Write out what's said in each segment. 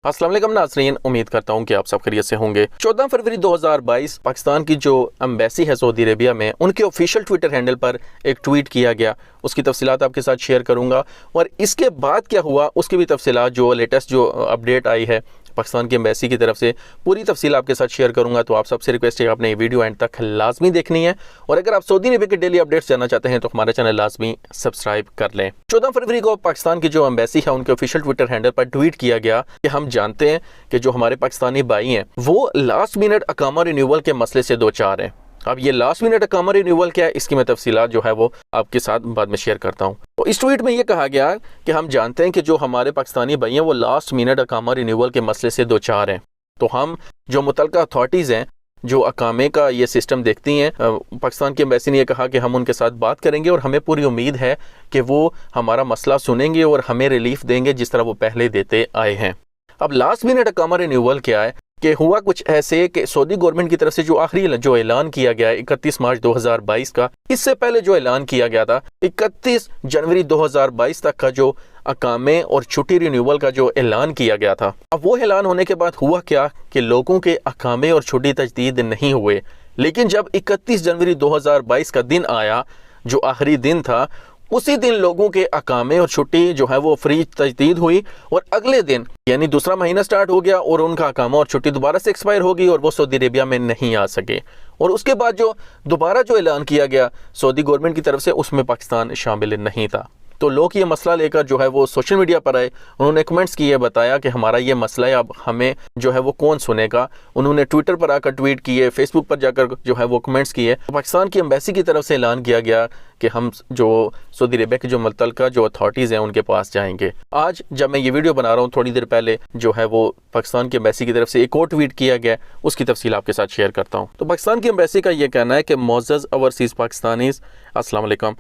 अस्सलाम वालेकुम नाज़रीन, उम्मीद करता हूँ कि आप सब खैरियत से होंगे। 14 फरवरी 2022 पाकिस्तान की जो एम्बेसी है सऊदी अरेबिया में, उनके ऑफिशियल ट्विटर हैंडल पर एक ट्वीट किया गया। उसकी तफसीलात आपके साथ शेयर करूँगा और इसके बाद क्या हुआ उसकी भी तफसीलात, जो लेटेस्ट जो अपडेट आई है पाकिस्तान की एम्बेसी की तरफ से, पूरी तफसील आपके साथ शेयर करूंगा। तो आप सबसे रिक्वेस्ट है आपने ये वीडियो एंड तक लाजमी देखनी है और अगर आप सऊदी अरब के डेली अपडेट्स जानना चाहते हैं तो हमारा चैनल लाजमी सब्सक्राइब कर लें। 14 फरवरी को पाकिस्तान की जो एम्बेसी है उनके ऑफिशियल ट्विटर हैंडल पर ट्वीट किया गया कि हम जानते हैं कि जो हमारे पाकिस्तानी भाई हैं वो लास्ट मिनट अकामा रिन्यूअल के मसले से दो चार हैं। अब ये लास्ट मिनट अकामा रिन्यूअल क्या है, इसकी मैं तफसीलात जो है वो आपके साथ बाद में शेयर करता हूँ। तो इस ट्वीट में ये कहा गया कि हम जानते हैं कि जो हमारे पाकिस्तानी भाई हैं वो लास्ट मिनट अकामा रिन्यूअल के मसले से दो चार हैं। तो हम जो मुतल्लिका अथॉरिटीज़ हैं जो अकामे का ये सिस्टम देखती हैं, पाकिस्तान की एम्बेसी ने यह कहा कि हम उनके साथ बात करेंगे और हमें पूरी उम्मीद है कि वो हमारा मसला सुनेंगे और हमें रिलीफ देंगे जिस तरह वो पहले देते आए हैं। अब लास्ट मिनट अकामा रिन्यूअल क्या है कि हुआ कुछ ऐसे कि सऊदी गवर्नमेंट की तरफ से जो आखिरी जो ऐलान किया गया 31 मार्च 2022 का, इससे पहले जो ऐलान किया गया था 31 जनवरी 2022 तक का जो अकामे और छुट्टी रिन्यूअल का जो ऐलान किया गया था। अब वो ऐलान होने के बाद हुआ क्या कि लोगों के अकामे और छुट्टी तजदीद नहीं हुए, लेकिन जब 31 जनवरी 2022 का दिन आया जो आखिरी दिन था, उसी दिन लोगों के अकामे और छुट्टी जो है वो फ्री तजदीद हुई और अगले दिन यानी दूसरा महीना स्टार्ट हो गया और उनका अकामा और छुट्टी दोबारा से एक्सपायर हो गई और वो सऊदी अरेबिया में नहीं आ सके। और उसके बाद जो दोबारा जो ऐलान किया गया सऊदी गवर्नमेंट की तरफ से, उसमें पाकिस्तान शामिल नहीं था। तो लोग ये मसला लेकर जो है वो सोशल मीडिया पर आए, उन्होंने कमेंट्स किए, बताया कि हमारा ये मसला है, अब हमें जो है वो कौन सुनेगा। उन्होंने ट्विटर पर आकर ट्वीट किए, फेसबुक पर जाकर जो है वो कमेंट्स किए। पाकिस्तान की एम्बेसी की तरफ से ऐलान किया गया कि हम जो सऊदी अरेबिया की जो मुतल्लिका जो अथॉरिटीज़ हैं उनके पास जाएंगे। आज जब मैं ये वीडियो बना रहा हूँ, थोड़ी देर पहले जो है वो पाकिस्तान की एम्बेसी की तरफ से एक और ट्वीट किया गया, उसकी तफसील आपके साथ शेयर करता हूँ। तो पाकिस्तान की एम्बेसी का ये कहना है कि मोअज़्ज़ज़ ओवरसीज़ पाकिस्तानीज़, अस्सलाम वालेकुम।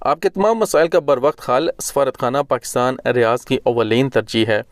आपके तमाम मसाइल का बर वक्त हल सफारतखाना पाकिस्तान रियाज़ की अव्वलीन तरजीह है।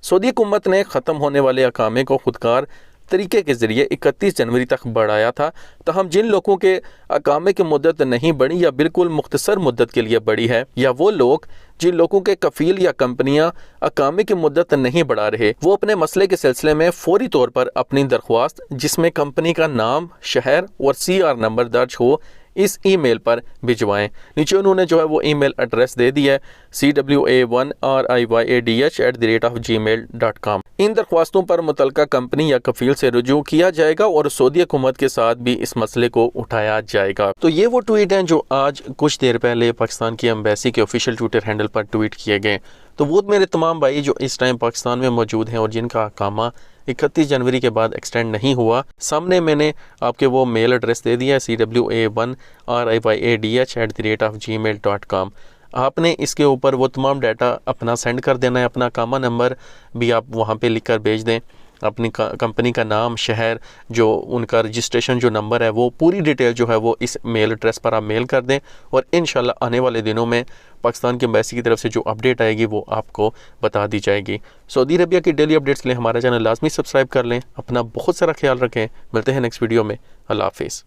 सऊदी हुकूमत ने ख़त्म होने वाले अकामे को खुदकार तरीके के ज़रिए 31 जनवरी तक बढ़ाया था। तहम जिन लोगों के अकामे की मुद्दत नहीं बढ़ी या बिल्कुल मुख्तसर मुद्दत के लिए बढ़ी है, या वो लोग जिन लोगों के कफ़ील या कंपनियां अकामे की मुद्दत नहीं बढ़ा रहे, वो अपने मसले के सिलसिले में फ़ौरी तौर पर अपनी दरख्वास्त, जिसमें कंपनी का नाम, शहर और CR नंबर दर्ज हो, इस ईमेल पर भिजवाएं। नीचे उन्होंने जो है वो ईमेल एड्रेस दे दिया है CWA1RIYADH@gmail.com। इन दरख्वास्तों पर मुतल्लिका कंपनी या कफील से रुजू किया जाएगा और सऊदी हुकूमत के साथ भी इस मसले को उठाया जाएगा। तो ये वो ट्वीट हैं जो आज कुछ देर पहले पाकिस्तान की एम्बेसी के ऑफिशियल ट्विटर हैंडल पर ट्वीट किए गए। तो वो मेरे तमाम भाई जो इस टाइम पाकिस्तान में मौजूद हैं और जिनका अकामा 31 जनवरी के बाद एक्सटेंड नहीं हुआ, सामने मैंने आपके वो मेल एड्रेस दे दिया है CWA1RIYADH@gmail.com। आपने इसके ऊपर वो तमाम डाटा अपना सेंड कर देना है, अपना अकामा नंबर भी आप वहाँ पे लिख कर भेज दें, अपनी कंपनी का नाम, शहर, जो उनका रजिस्ट्रेशन जो नंबर है, वो पूरी डिटेल जो है वो इस मेल एड्रेस पर आप मेल कर दें और इंशाल्लाह आने वाले दिनों में पाकिस्तान की एम्बेसी की तरफ से जो अपडेट आएगी वो आपको बता दी जाएगी। सऊदी अरबिया की डेली अपडेट्स के लिए हमारा चैनल लाजमी सब्सक्राइब कर लें। अपना बहुत सारा ख्याल रखें। मिलते हैं नेक्स्ट वीडियो में। अल्लाह हाफिज़।